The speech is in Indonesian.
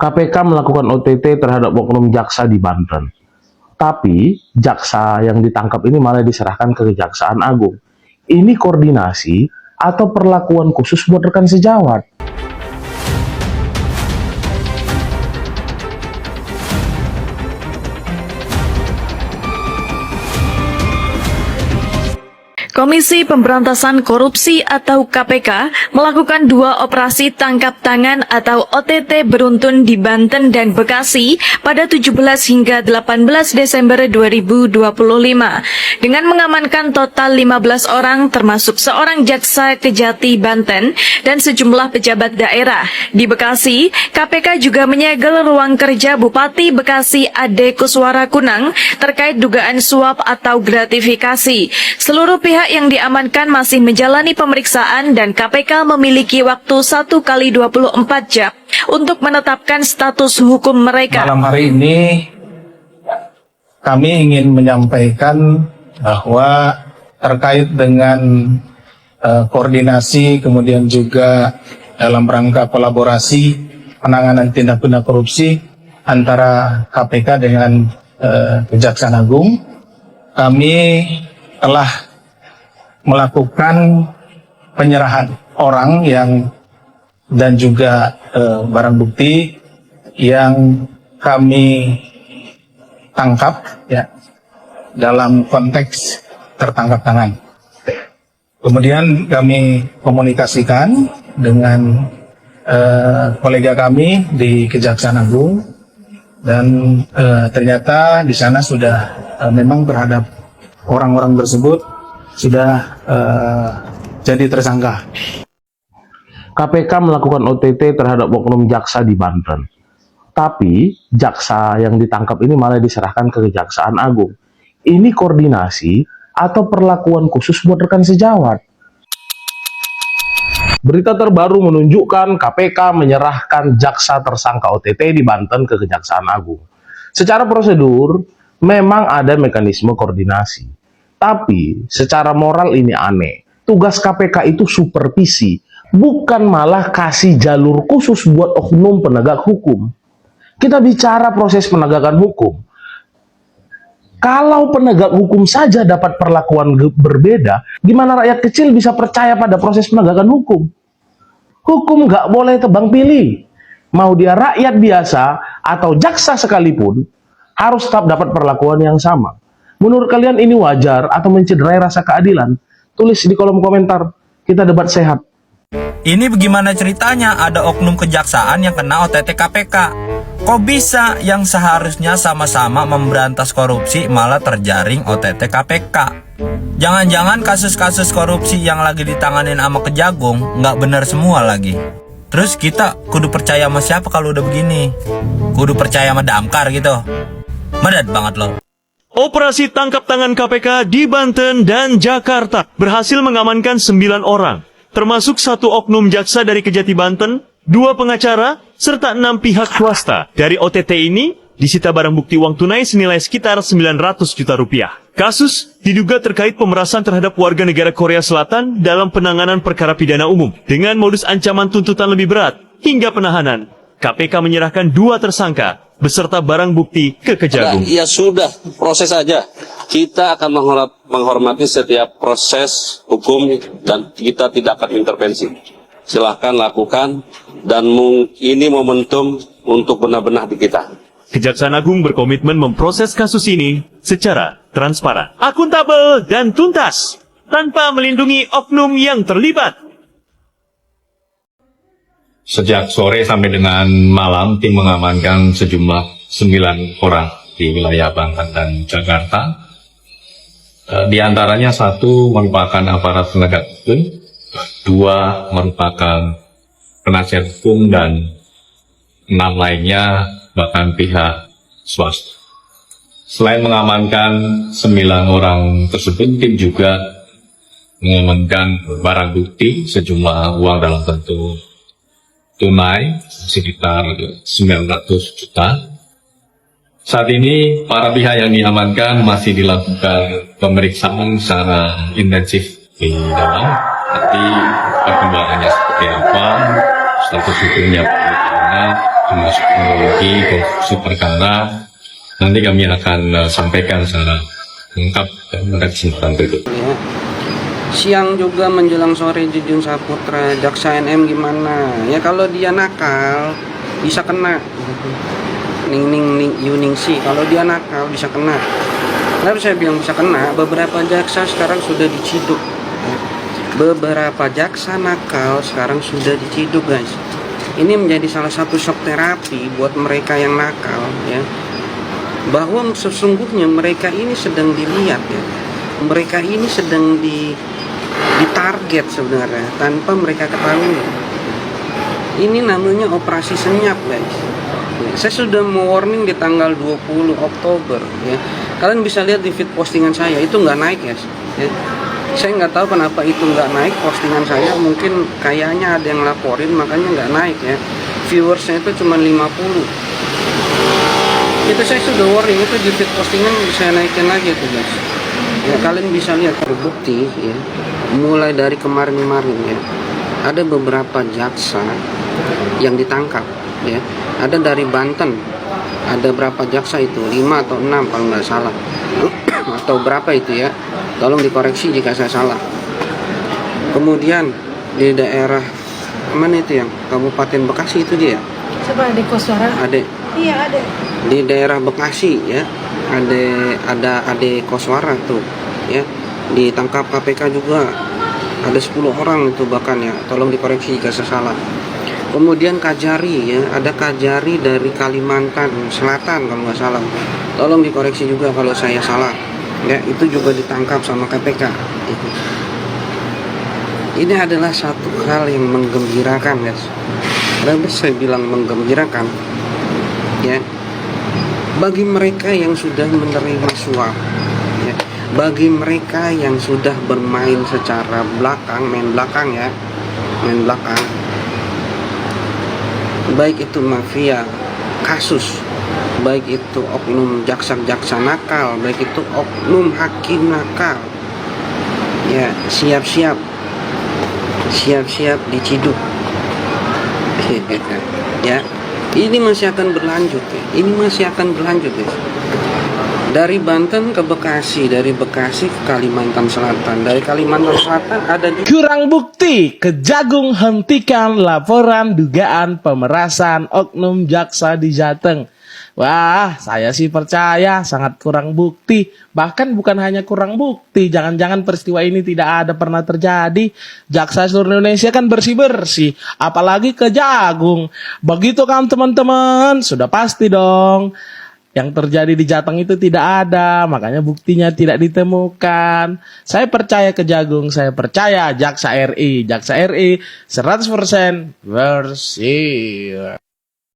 KPK melakukan OTT terhadap oknum jaksa di Banten. Tapi, jaksa yang ditangkap ini malah diserahkan ke Kejaksaan Agung. Ini koordinasi atau perlakuan khusus buat rekan sejawat? Komisi Pemberantasan Korupsi atau KPK melakukan 2 operasi tangkap tangan atau OTT beruntun di Banten dan Bekasi pada 17 hingga 18 Desember 2025 dengan mengamankan total 15 orang termasuk seorang jaksa Kejati Banten dan sejumlah pejabat daerah. Di Bekasi, KPK juga menyegel ruang kerja Bupati Bekasi Ade Kuswara Kunang terkait dugaan suap atau gratifikasi. Seluruh pihak yang diamankan masih menjalani pemeriksaan dan KPK memiliki waktu 1 kali 24 jam untuk menetapkan status hukum mereka. Malam hari ini kami ingin menyampaikan bahwa terkait dengan koordinasi kemudian juga dalam rangka kolaborasi penanganan tindak pidana korupsi antara KPK dengan Kejaksaan Agung, kami telah melakukan penyerahan orang dan juga barang bukti yang kami tangkap ya dalam konteks tertangkap tangan. Kemudian kami komunikasikan dengan kolega kami di Kejaksaan Agung dan ternyata di sana sudah memang terhadap orang-orang tersebut sudah jadi tersangka. KPK melakukan OTT terhadap oknum jaksa di Banten. Tapi, jaksa yang ditangkap ini malah diserahkan ke Kejaksaan Agung. Ini koordinasi atau perlakuan khusus buat rekan sejawat? Berita terbaru menunjukkan KPK menyerahkan jaksa tersangka OTT di Banten ke Kejaksaan Agung. Secara prosedur, memang ada mekanisme koordinasi. Tapi, secara moral ini aneh. Tugas KPK itu supervisi, bukan malah kasih jalur khusus buat oknum penegak hukum. Kita bicara proses penegakan hukum. Kalau penegak hukum saja dapat perlakuan berbeda, gimana rakyat kecil bisa percaya pada proses penegakan hukum? Hukum nggak boleh tebang pilih. Mau dia rakyat biasa atau jaksa sekalipun, harus tetap dapat perlakuan yang sama. Menurut kalian ini wajar atau mencederai rasa keadilan? Tulis di kolom komentar. Kita debat sehat. Ini bagaimana ceritanya ada oknum kejaksaan yang kena OTT KPK? Kok bisa yang seharusnya sama-sama memberantas korupsi malah terjaring OTT KPK? Jangan-jangan kasus-kasus korupsi yang lagi ditanganin sama Kejagung nggak benar semua lagi. Terus kita kudu percaya sama siapa kalau udah begini? Kudu percaya sama Damkar gitu? Medat banget loh. Operasi tangkap tangan KPK di Banten dan Jakarta berhasil mengamankan 9 orang, termasuk 1 oknum jaksa dari Kejati Banten, 2 pengacara, serta 6 pihak swasta. Dari OTT ini, disita barang bukti uang tunai senilai sekitar 900 juta rupiah. Kasus diduga terkait pemerasan terhadap warga negara Korea Selatan dalam penanganan perkara pidana umum dengan modus ancaman tuntutan lebih berat hingga penahanan. KPK menyerahkan 2 tersangka beserta barang bukti ke Kejagung. Ya sudah, proses saja. Kita akan menghormati setiap proses hukum dan kita tidak akan intervensi. Silahkan lakukan dan ini momentum untuk benar-benar di kita. Kejaksaan Agung berkomitmen memproses kasus ini secara transparan, akuntabel dan tuntas tanpa melindungi oknum yang terlibat. Sejak sore sampai dengan malam, tim mengamankan sejumlah 9 orang di wilayah Banten dan Jakarta. Di antaranya 1 merupakan aparat penegak hukum, 2 merupakan penasihat hukum, dan 6 lainnya bahkan pihak swasta. Selain mengamankan 9 orang tersebut, tim juga mengamankan barang bukti sejumlah uang dalam bentuk tunai sekitar 900 juta. Saat ini para pihak yang diamankan masih dilakukan pemeriksaan secara intensif di dalam. Nanti perkembangannya seperti apa, status hukumnya bagaimana, termasuk kronologi, konstruksi perkara. Nanti kami akan sampaikan secara lengkap pada kesempatan berikut. Ya. Siang juga menjelang sore Jujun Saputra, Jaksa NM gimana? Ya kalau dia nakal bisa kena. Ning Yuningsi, kalau dia nakal bisa kena. Lalu saya bilang bisa kena, beberapa jaksa sekarang sudah diciduk. Beberapa jaksa nakal sekarang sudah diciduk, guys. Ini menjadi salah satu shock terapi buat mereka yang nakal, ya. Bahwa sesungguhnya mereka ini sedang dilihat, ya. Mereka ini sedang ditarget sebenarnya tanpa mereka ketahui. Ini namanya operasi senyap, guys. Saya sudah warning di tanggal 20 Oktober, ya. Kalian bisa lihat di feed postingan saya, itu nggak naik, guys. Ya. Saya nggak tahu kenapa itu nggak naik postingan saya, mungkin kayaknya ada yang laporin makanya nggak naik, ya. Viewersnya itu cuma 50. Itu saya sudah warning, itu di feed postingan saya naikin lagi tuh, guys. Ya, kalian bisa lihat terbukti, ya. Mulai dari kemarin-kemarin, ya. Ada beberapa jaksa yang ditangkap, ya. Ada dari Banten, ada berapa jaksa itu, 5 atau 6 kalau nggak salah, atau berapa itu, ya. Tolong dikoreksi jika saya salah. Kemudian di daerah mana itu yang Kabupaten Bekasi itu dia? Coba Ade Koswara. Ade. Iya, ada. Di daerah Bekasi, ya. Ada Ade Koswara tuh, ya. Ditangkap KPK juga. Ada 10 orang itu bahkan, ya. Tolong dikoreksi jika saya salah. Kemudian Kajari, ya. Ada Kajari dari Kalimantan Selatan kalau nggak salah. Tolong dikoreksi juga kalau saya salah. Ya, itu juga ditangkap sama KPK. Ini adalah satu hal yang menggembirakan, guys. Kenapa saya bilang menggembirakan? Ya, bagi mereka yang sudah menerima suap, ya, bagi mereka yang sudah bermain secara belakang, main belakang, ya, main belakang, baik itu mafia kasus, baik itu oknum jaksa-jaksa nakal, baik itu oknum hakim nakal, ya, siap-siap diciduk. Ya, ini masih akan berlanjut, ya. Ini masih akan berlanjut, ya. Dari Banten ke Bekasi, dari Bekasi ke Kalimantan Selatan, dari Kalimantan Selatan ada di Kurang bukti, Kejagung hentikan laporan dugaan pemerasan oknum jaksa di Jateng. Wah, saya sih percaya sangat kurang bukti. Bahkan bukan hanya kurang bukti, jangan-jangan peristiwa ini tidak ada pernah terjadi. Jaksa seluruh Indonesia kan bersih-bersih, apalagi Kejagung. Begitu kan teman-teman, sudah pasti dong. Yang terjadi di Jateng itu tidak ada, makanya buktinya tidak ditemukan. Saya percaya Kejagung, saya percaya Jaksa RI. Jaksa RI 100% bersih.